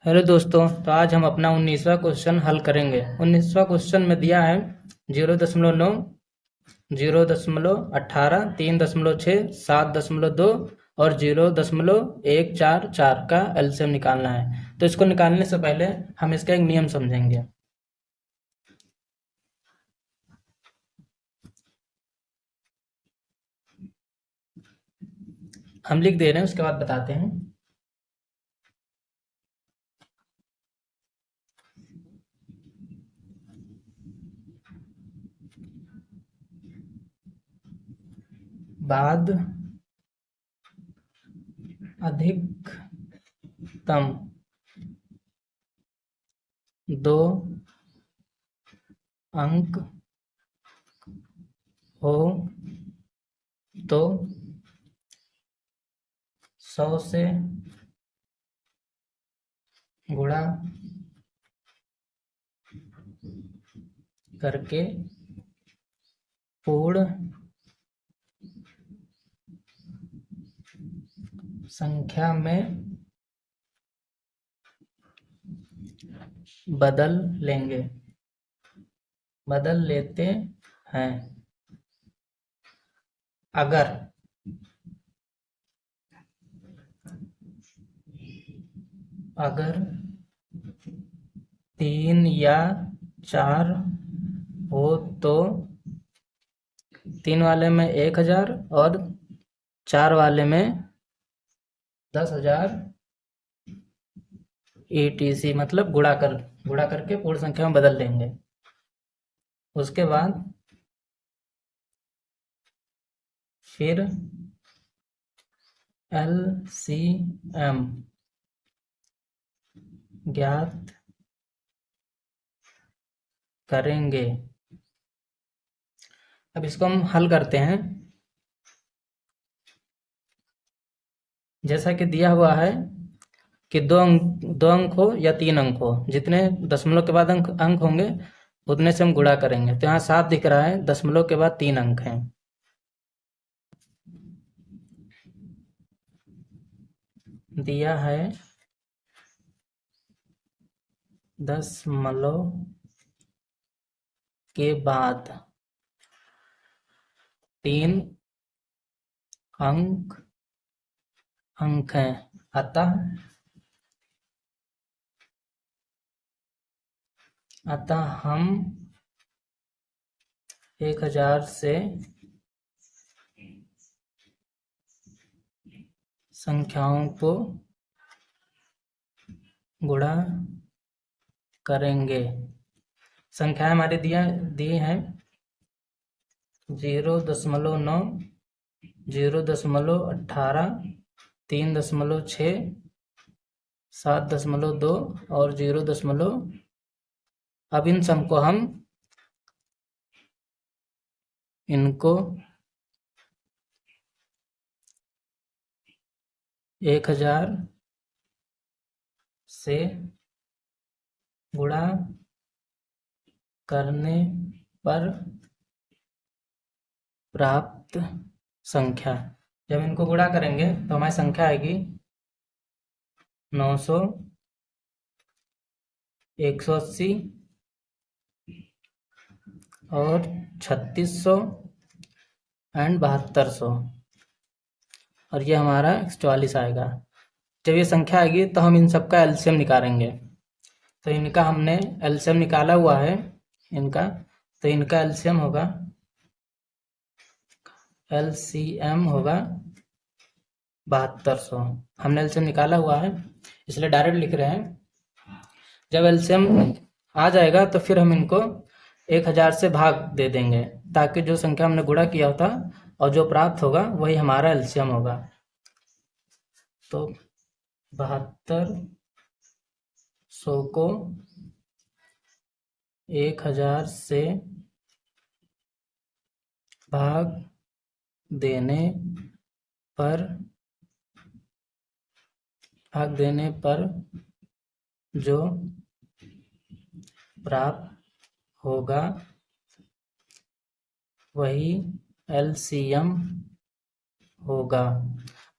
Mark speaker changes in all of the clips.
Speaker 1: Hello दोस्तों, तो आज हम अपना 19वां क्वेश्चन हल करेंगे। 19वां क्वेश्चन में दिया है 0.9, 0.18, 3.6, 7.2 और 0.144 का एलसीएम निकालना है। तो इसको निकालने से पहले हम इसका एक नियम समझेंगे। हम लिख दे रहे हैं, उसके बाद बताते हैं। बाद अधिकतम 2 अंक हो तो 100 से गुणा करके पूर्ण संख्या में बदल लेते हैं। अगर 3 या 4 हो तो 3 वाले में 1000 और 4 वाले में 10,000 ETC, मतलब गुणा करके पूर्ण संख्या में बदल देंगे। उसके बाद फिर LCM ज्ञात करेंगे। अब इसको हम हल करते हैं। जैसा कि दिया हुआ है कि दो अंक हो या 3 अंक हो, जितने दशमलव के बाद अंक होंगे उतने से हम गुणा करेंगे। तो यहाँ साफ दिख रहा है दशमलव के बाद 3 अंक हैं। दिया है दशमलव के बाद 3 अंक हैं, अतः हम 1000 से संख्याओं को गुणा करेंगे। संख्याएं हमारी दी हैं 0.9, 0.18, 3.6, 7.2 और 0. अब इन सब को हम इनको 1000 से गुणा करने पर प्राप्त संख्या, जब इनको गुणा करेंगे तो हमारी संख्या आएगी 900, 180 और 3600 एंड 7200, और ये हमारा 44 आएगा। जब ये संख्या आएगी तो हम इन सब का एलसीएम निकालेंगे। तो इनका हमने एलसीएम निकाला हुआ है इनका, तो इनका एलसीएम होगा 7200। हमने एलसीएम निकाला हुआ है इसलिए डायरेक्ट लिख रहे हैं। जब एलसीएम आ जाएगा तो फिर हम इनको 1000 से भाग दे देंगे, ताकि जो संख्या हमने गुणा किया था और जो प्राप्त होगा वही हमारा एलसीएम होगा। तो 7200 को 1000 से भाग देने पर जो प्राप्त होगा वही एलसीएम होगा।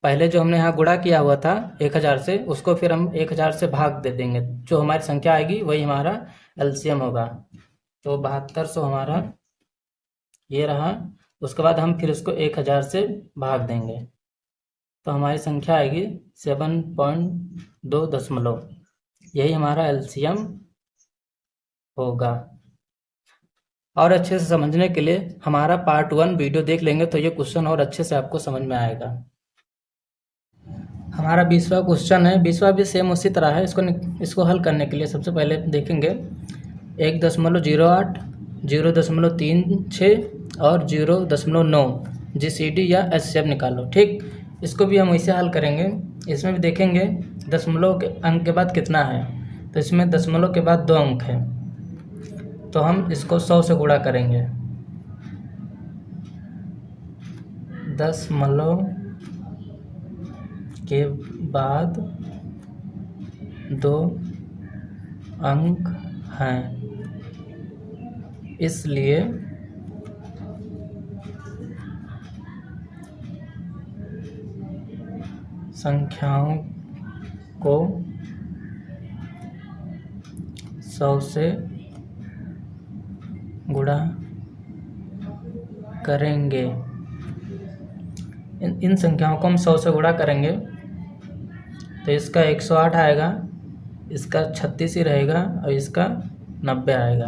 Speaker 1: पहले जो हमने यहाँ गुणा किया हुआ था 1000 से, उसको फिर हम 1000 से भाग दे देंगे, जो हमारी संख्या आएगी वही हमारा एलसीएम होगा। तो 7200 हमारा ये रहा। उसके बाद हम फिर इसको 1000 से भाग देंगे, तो हमारी संख्या आएगी 7.2 यही हमारा एलसीएम होगा। और अच्छे से समझने के लिए हमारा पार्ट 1 वीडियो देख लेंगे तो ये क्वेश्चन और अच्छे से आपको समझ में आएगा। हमारा 20वां क्वेश्चन है, 20वां भी सेम उसी तरह है। इसको हल करने के लिए सबसे पहले देखेंगे 1.08, 0.36 और 0.9 जीसीडी या एचसीएफ निकालो। ठीक, इसको भी हम वैसे हल करेंगे। इसमें भी देखेंगे दशमलव के अंक के बाद कितना है, तो इसमें दशमलव के बाद 2 अंक है, तो हम इसको 100 से गुणा करेंगे। दशमलव के बाद 2 अंक हैं, इसलिए संख्याओं को 100 से गुणा करेंगे। इन संख्याओं को हम 100 से गुणा करेंगे तो इसका 108 आएगा, इसका 36 ही रहेगा और इसका 90 आएगा।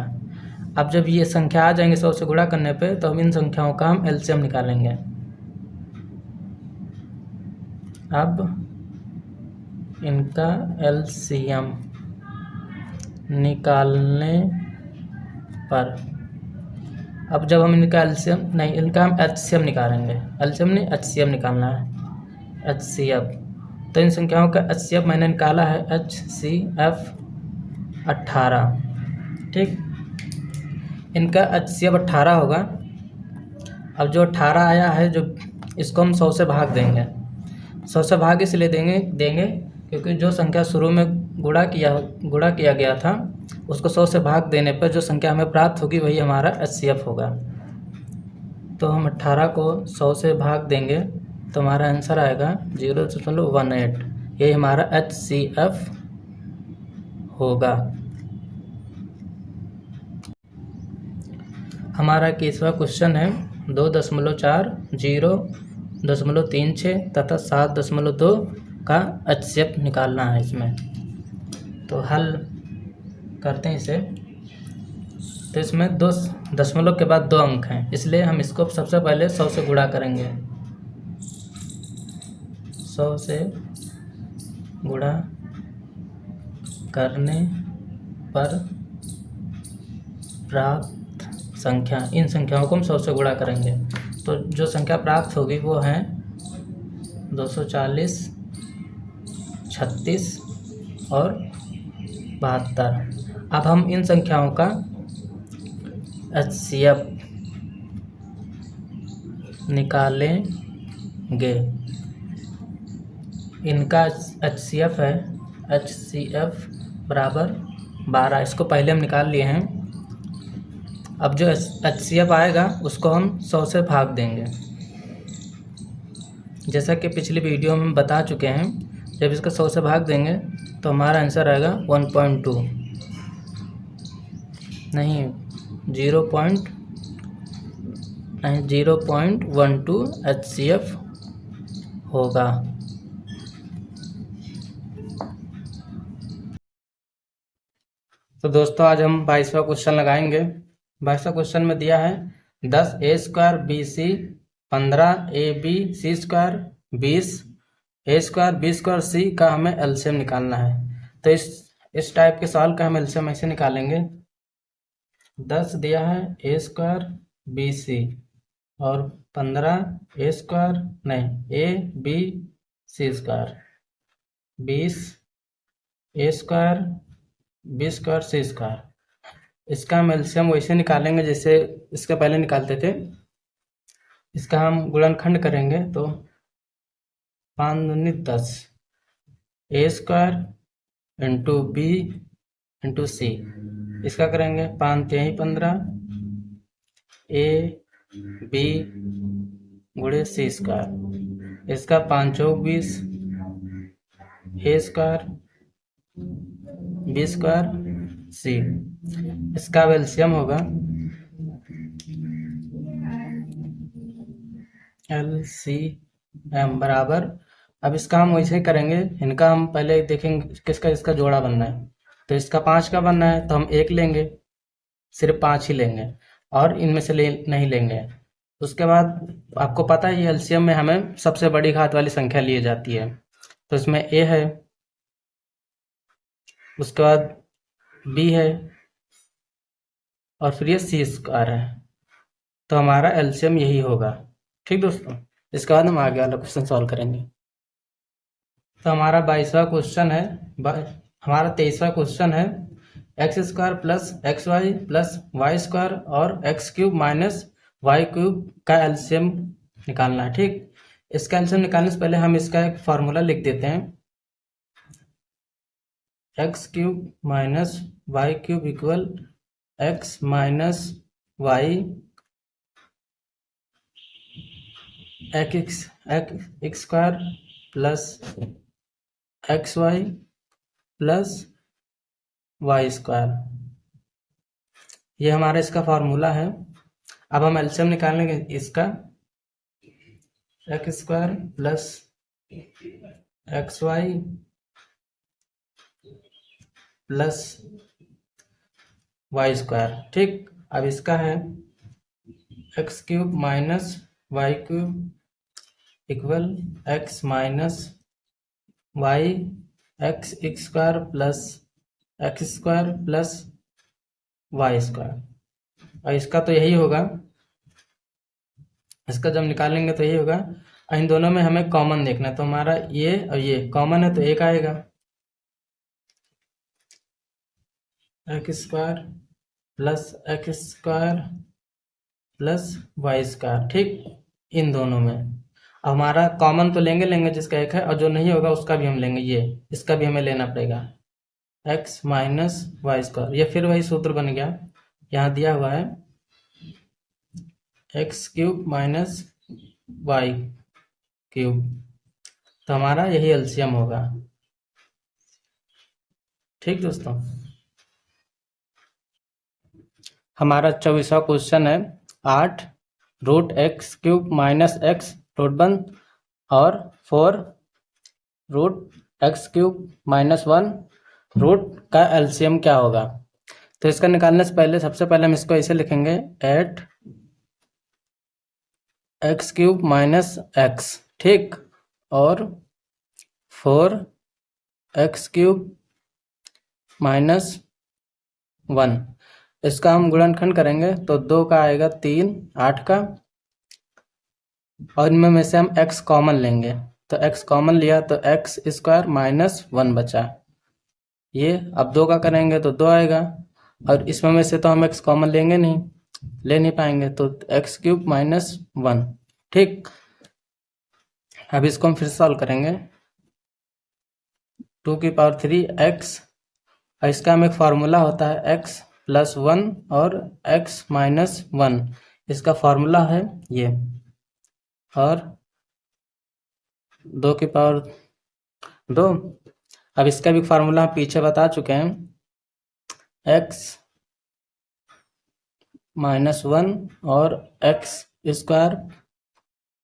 Speaker 1: अब जब ये संख्या आ जाएंगे 100 से गुणा करने पे, तो हम इन संख्याओं का हम एलसीएम निकालेंगे। अब इनका एलसीएम निकालने पर, अब जब हम इनका एलसीएम नहीं, इनका हम एचसीएफ निकालेंगे। एलसीएम नहीं, एचसीएफ निकालना है, एचसीएफ। तो इन संख्याओं का एचसीएफ मैंने निकाला है, एचसीएफ 18। ठीक, इनका एचसीएफ 18 होगा। अब जो 18 आया है, जो इसको हम 100 से भाग देंगे। 100 से भाग इसलिए देंगे क्योंकि जो संख्या शुरू में गुणा किया गया था, उसको 100 से भाग देने पर जो संख्या हमें प्राप्त होगी वही हमारा एचसीएफ होगा। तो हम 18 को 100 से भाग देंगे तो हमारा आंसर आएगा 0.18। यही हमारा एचसीएफ होगा। हमारा 21वां क्वेश्चन है 2.4, 0.36 तथा 7.2 का एचसीएफ निकालना है इसमें। तो हल करते हैं इसे। तो इसमें 2 दशमलव के बाद 2 अंक हैं, इसलिए हम इसको सबसे पहले 100 से गुणा करेंगे। 100 से गुणा करने पर प्राप्त संख्या, इन संख्याओं को हम 100 से गुणा करेंगे तो जो संख्या प्राप्त होगी वो है 240, 36 और 72। अब हम इन संख्याओं का एचसीएफ निकालेंगे। इनका एचसीएफ है, एचसीएफ बराबर 12। इसको पहले हम निकाल लिए हैं। अब जो एचसीएफ आएगा उसको हम 100 से भाग देंगे। जैसा कि पिछली वीडियो में बता चुके हैं, जब इसको 100 से भाग देंगे तो हमारा आंसर आएगा 1.2 नहीं 0.12 एचसीएफ होगा। तो दोस्तों आज हम 22वां क्वेश्चन लगाएंगे। 22वां क्वेश्चन में दिया है 10a² bc 15 abc² 20 a² b² c का हमें एलसीएम निकालना है। तो इस टाइप के सवाल का हम एलसीएम ऐसे निकालेंगे। 10 दिया है a² bc और 15 a² नहीं abc², 20 a² b² c²। इसका हम एलसीएम वैसे निकालेंगे जैसे इसके पहले निकालते थे। इसका हम गुणनखंड करेंगे तो 5 दूनी 10 a² into b into c। इसका करेंगे 5 तिहाई 15 a b गुणे c²। इसका 5 चौक 20, ए स्क्वायर बी स्क्वायर सी, इसका एलसीएम होगा LCM बराबर, अब इसका हम वैसे ही करेंगे, इनका हम पहले देखेंगे किसका इसका जोड़ा बनना है। तो इसका 5 का बनना है तो हम 1 लेंगे, सिर्फ 5 ही लेंगे और इनमें से नहीं लेंगे। उसके बाद आपको पता है ये एलसीएम में हमें सबसे बड़ी घात वाली संख्या ली जाती है, तो इसमें ए है, उसके बाद बी है और फिर ये सी स्क्वायर है, तो हमारा एलसीएम यही होगा। ठीक दोस्तों, इसके बाद हम आगे वाला क्वेश्चन सॉल्व करेंगे। तो हमारा 22वां क्वेश्चन है, हमारा 23वां क्वेश्चन है, x square plus x y plus y square और x cube minus y cube का एलसीएम निकालना है। ठीक, इसका एलसीएम निकालने से पहले हम इसका एक फार्मूला लिख देते हैं, x cube minus y cube equal x minus y x square plus x y plus y square, ये हमारा इसका फार्मूला है। अब हम एलसीएम निकालेंगे इसका, x square plus x y plus y square. ठीक, अब इसका है x cube minus y cube equal x minus y x square plus x square plus y square, और इसका तो यही होगा, इसका जब निकालेंगे तो यही होगा। इन दोनों में हमें कॉमन देखना है, तो हमारा ये और ये कॉमन है तो एक आएगा, x square plus x square plus y square. ठीक, इन दोनों में हमारा कॉमन तो लेंगे जिसका एक है, और जो नहीं होगा उसका भी हम लेंगे, ये इसका भी हमें लेना पड़ेगा, एक्स माइनस वाई स्क्वायर। ये फिर वही सूत्र बन गया, यहाँ दिया हुआ है x cube minus y cube, तो हमारा यही एलसीएम होगा। ठीक दोस्तों, हमारा 24वां क्वेश्चन है, 8 root x cube minus x root 1 और 4 root x cube minus 1 root का एलसीएम क्या होगा। तो इसका निकालने से पहले सबसे पहले हम इसको ऐसे लिखेंगे, 8 एक्स क्यूब माइनस एक्स, ठीक, और 4 एक्स क्यूब माइनस 1, इसका हम गुणनखंड करेंगे तो 2 का आएगा 3, 8 का, और इनमें से हम x कॉमन लेंगे, तो x कॉमन लिया तो एक्स स्क्वायर माइनस 1 बचा। ये अब 2 का करेंगे तो 2 आएगा, और इसमें में से तो हम x कॉमन ले नहीं पाएंगे, तो एक्स क्यूब माइनस 1। ठीक, अब इसको हम फिर सॉल्व करेंगे, 2 की पावर 3 x, और इसका हम एक फार्मूला होता है x प्लस 1 और x माइनस 1, इसका फार्मूला है ये, और 2 की पावर 2। अब इसका भी फार्मूला हम पीछे बता चुके हैं, x माइनस 1 और x square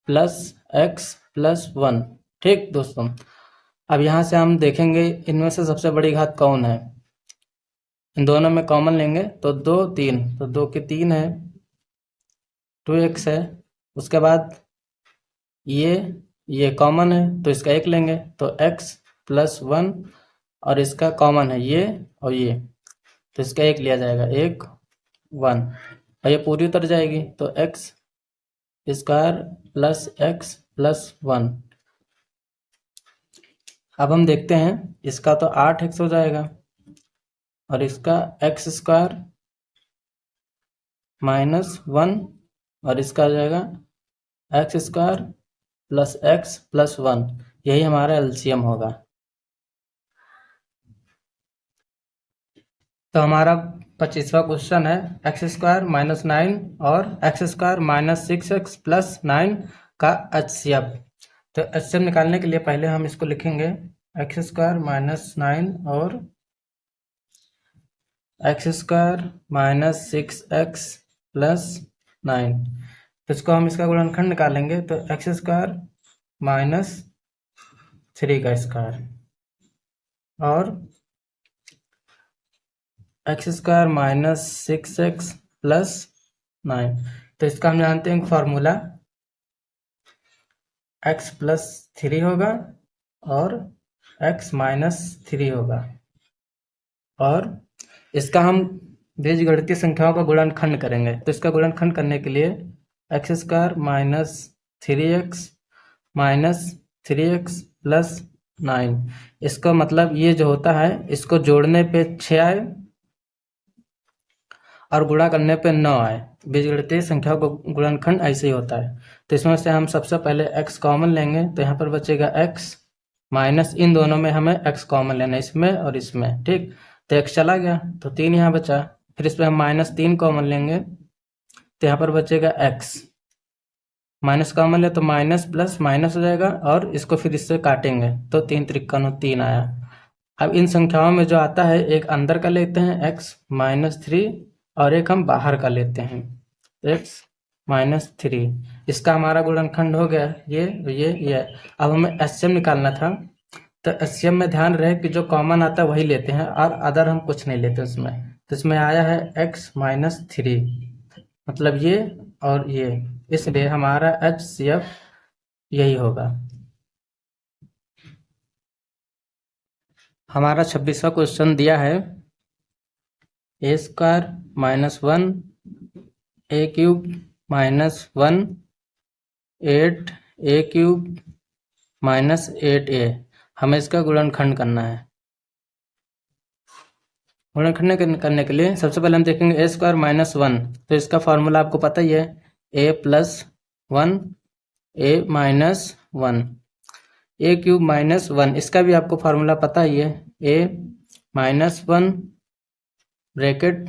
Speaker 1: plus x plus 1। ठीक दोस्तों, अब यहाँ से हम देखेंगे इनमें से सबसे बड़ी घात कौन है, इन दोनों में कॉमन लेंगे तो 2 3, तो 2 की 3 है, 2x है, उसके बाद ये कॉमन है तो इसका 1 लेंगे तो x प्लस 1, और इसका कॉमन है ये और ये, तो इसका 1 लिया जाएगा, 1 1, और ये पूरी उतर जाएगी तो x square plus x plus 1। अब हम देखते हैं, इसका तो 8x हो जाएगा, और इसका एक्स स्क्वायर माइनस 1, और इसका आ जाएगा x square plus x plus 1, यही हमारा एलसीएम होगा। तो हमारा 25वां क्वेश्चन है, एक्स स्क्वायर माइनस 9 और x square minus 6x plus 9 का एचसीएफ। तो एचसीएफ निकालने के लिए पहले हम इसको लिखेंगे एक्स स्क्वायर माइनस 9 और x square minus 6x plus 9। तो इसको हम इसका गुणनखंड निकालेंगे तो एक्स स्क्वायर माइनस 3 का स्क्वायर और x square minus 6x plus 9। तो इसका हम जानते हैं फॉर्मूला x प्लस 3 होगा और x माइनस 3 होगा और इसका हम बीजगणितीय संख्याओं का गुणनखंड करेंगे। तो इसका गुणनखंड करने के लिए x square minus 3x plus 9, इसका मतलब ये जो होता है इसको जोड़ने पे 6 आए और गुणा करने पे 9 आए। बीजगणितीय संख्याओं का गुणनखंड ऐसे ही होता है। तो इसमें से हम सबसे पहले x कॉमन लेंगे तो यहाँ पर बचेगा x माइनस, इन दोनों में हमें x कॉमन लेना है, इसमें और इसमें, ठीक। तो x चला गया तो 3 यहाँ बचा, फिर इसमें हम -3 कॉमन लेंगे तो यहाँ पर बचेगा x, माइनस कॉमन ले तो माइनस प्लस माइनस हो जाएगा और इसको फिर इससे काटेंगे तो 3 त्रिका 3 आया। अब इन संख्याओं में जो आता है एक अंदर का लेते हैं x -3 और एक हम बाहर का लेते हैं x -3। इसका हमारा गुणनखंड हो गया ये। अब हमें एचसीएम निकालना था तो एचसीएम में ध्यान रहे कि जो कॉमन आता है वही लेते हैं और अदर हम कुछ नहीं लेते उसमें। तो इसमें आया है x -3, मतलब ये और ये, इसलिए हमारा एचसीएफ यही होगा। हमारा 26वां क्वेश्चन दिया है ए स्क्वायर -1 ए क्यूब -1 8 ए क्यूब -8a, हमें इसका गुणनखंड करना है। गुणनखंड करने के लिए सबसे पहले हम देखेंगे ए स्क्वायर -1, तो इसका फॉर्मूला आपको पता ही है a + 1 a - 1, ए क्यूब -1, इसका भी आपको फार्मूला पता ही है a -1 bracket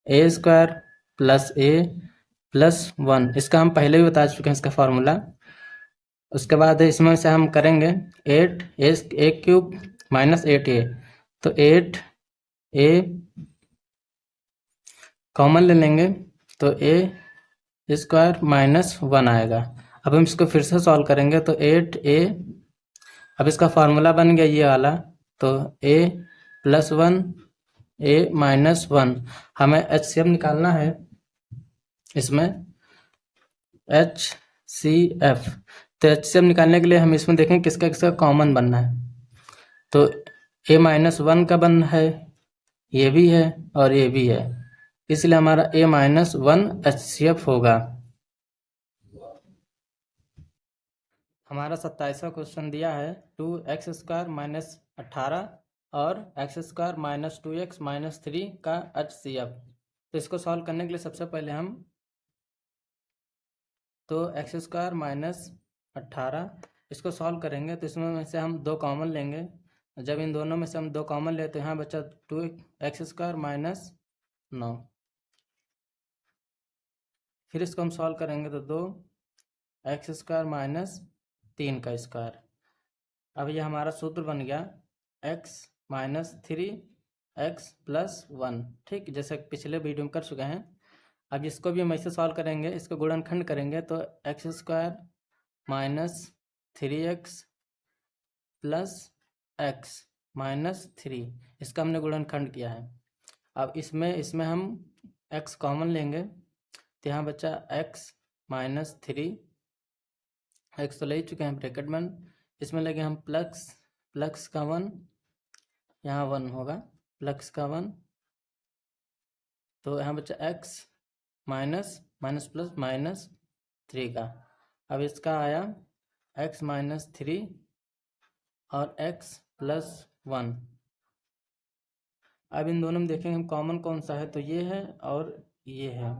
Speaker 1: A square plus a plus 1, इसका हम पहले भी बता चुके हैं इसका फार्मूला। उसके बाद इसमें से हम करेंगे 8 ए क्यूब -8a, तो 8a कॉमन ले लेंगे तो a स्क्वायर -1 आएगा। अब हम इसको फिर से सॉल्व करेंगे तो 8a, अब इसका फार्मूला बन गया ये वाला, तो a + 1 a -1, हमें एचसीएफ निकालना है इसमें HCF। तो एचसीएफ निकालने के लिए हम इसमें देखें किसका किसका कॉमन बनना है। तो a -1 का बन है, ये भी है और ये भी है, इसलिए हमारा a -1 HCF होगा। हमारा 27वां क्वेश्चन दिया है 2x² -18 और x² -2x -3 का HCF। तो इसको सॉल्व करने के लिए सबसे पहले हम तो x² -18 इसको सॉल्व करेंगे तो इसमें से हम 2 कॉमन लेंगे। जब इन दोनों में से हम 2 कॉमन लेते हैं, यहाँ बचा 2x² -9, फिर इसको हम सॉल्व करेंगे तो 2x² -3 का स्क्वायर। अब ये हमारा सूत्र बन गया x -3x + 1, ठीक, जैसे पिछले वीडियो में कर चुके हैं। अब इसको भी हम ऐसे सॉल्व करेंगे, इसको गुणनखंड करेंगे तो x² -3x + x -3, इसका हमने गुणनखंड किया है। अब इसमें हम x कॉमन लेंगे तो यहाँ बचा x -3, x तो ले ही चुके हैं ब्रैकेट में, इसमें लगे हम प्लस का 1, यहाँ 1 होगा प्लस का 1, तो यहाँ बचा x माइनस प्लस -3 का। अब इसका आया x -3 और x + 1। अब इन दोनों में देखेंगे हम कॉमन कौन सा है, तो ये है और ये है,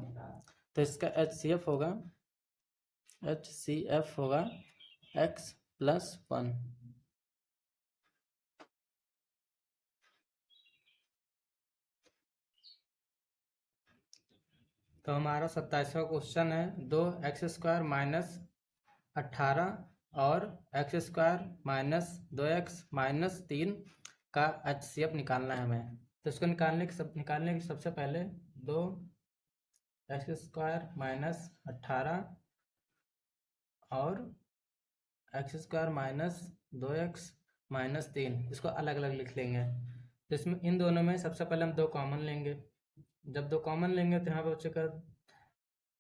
Speaker 1: तो इसका HCF होगा x + 1। तो हमारा 27वां क्वेश्चन है 2x² -18 और x square minus 2x minus 3 का HCF निकालना है हमें। तो इसको निकालने के सबसे पहले 2x स्क्वायर माइनस 18 और x square minus 2x minus 3 इसको अलग अलग लिख लेंगे। तो इसमें इन दोनों में सबसे पहले हम 2 कॉमन लेंगे। जब 2 कॉमन लेंगे तो यहाँ पर बचेगा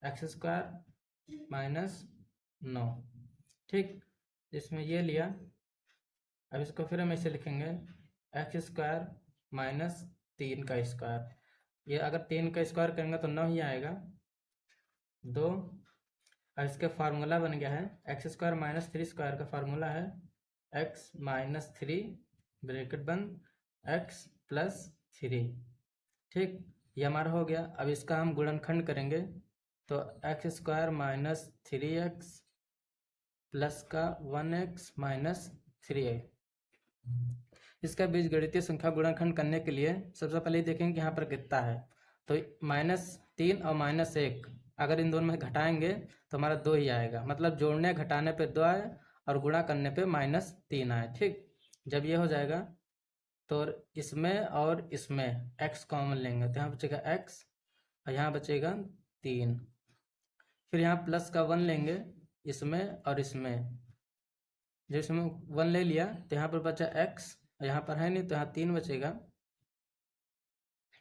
Speaker 1: एक्स स्क्वायर माइनस 9। ठीक, इसमें ये लिया। अब इसको फिर हम ऐसे लिखेंगे एक्स स्क्वायर माइनस 3 का स्क्वायर। ये अगर 3 का स्क्वायर करेंगे तो 9 ही आएगा। 2। अब इसका फार्मूला बन गया है एक्स स्क्वायर माइनस 3 स्क्वायर का फार्मूला है एक्स माइनस 3 ब्रैकेट बंद एक्स प्लस 3। ठीक, ये हमारा हो गया। अब इसका हम गुणनखंड करेंगे तो x square minus 3x plus का 1x माइनस 3a। इसका बीजगणितीय संख्या गुणनखंड करने के लिए सबसे पहले देखेंगे कि यहाँ पर कितना है। तो -3 और -1 अगर इन दोनों में घटाएंगे तो हमारा 2 ही आएगा। मतलब जोड़ने घटाने पे 2 आए और गुणा करने पे -3 आए। ठीक, जब ये हो जाएगा तो इसमें और इसमें x कॉमन लेंगे तो यहाँ बचेगा x और यहाँ बचेगा 3। फिर यहाँ प्लस का 1 लेंगे इसमें और इसमें। जो इसमें 1 ले लिया तो यहाँ पर बचा x और यहाँ पर है नहीं तो यहाँ 3 बचेगा।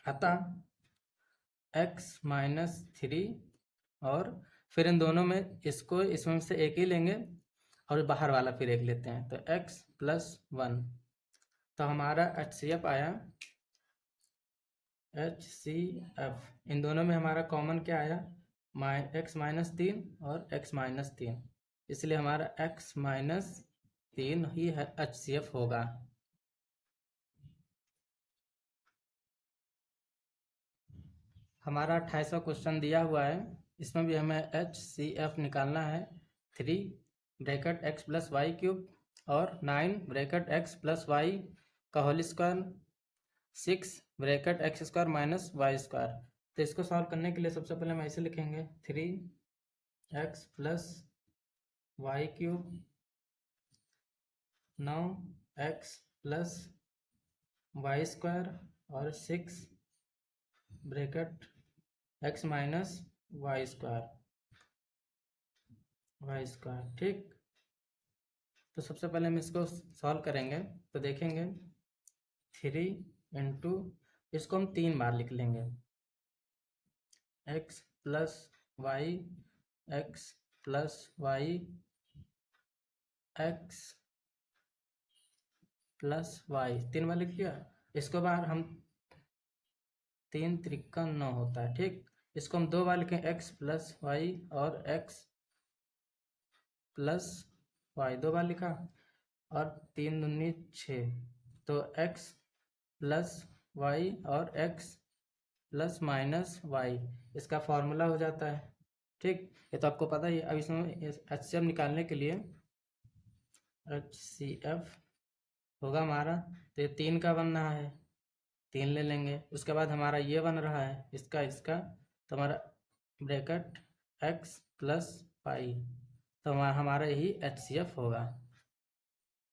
Speaker 1: अतः x माइनस 3 और फिर इन दोनों में इसको इसमें से एक ही लेंगे और बाहर वाला फिर एक लेते हैं तो x प्लस 1। तो हमारा HCF आया HCF। इन दोनों में हमारा कॉमन क्या आया x माइनस 3 और x माइनस 3, इसलिए हमारा x माइनस 3 ही HCF होगा। हमारा 28वां क्वेश्चन दिया हुआ है, इसमें भी हमें HCF निकालना है। 3 bracket x plus y cube और 9 ब्रैकेट x प्लस वाई का whole square 6 bracket x square minus y square. तो इसको सॉल्व करने के लिए सबसे पहले हम ऐसे लिखेंगे 3x plus y cube 9x plus y square और 6 bracket x minus y square. ठीक, तो सबसे पहले हम इसको सॉल्व करेंगे तो देखेंगे 3 इंटू इसको हम 3 बार लिख लेंगे x plus y x plus y x plus y 3 बार लिख लिया। इसको बार हम 3 त्रिका 9 होता है। ठीक, इसको हम 2 बार लिखें x प्लस वाई और x प्लस वाई 2 बार लिखा और 3 दूनी 6 तो x प्लस वाई और x प्लस माइनस वाई इसका फॉर्मूला हो जाता है। ठीक, ये तो आपको पता ही है। अब इसमें HCF निकालने के लिए HCF होगा हमारा तो ये 3 का बन रहा है 3 ले लेंगे। उसके बाद हमारा ये बन रहा है इसका तो हमारा ब्रैकेट x प्लस पाई तो हमारा यही HCF होगा।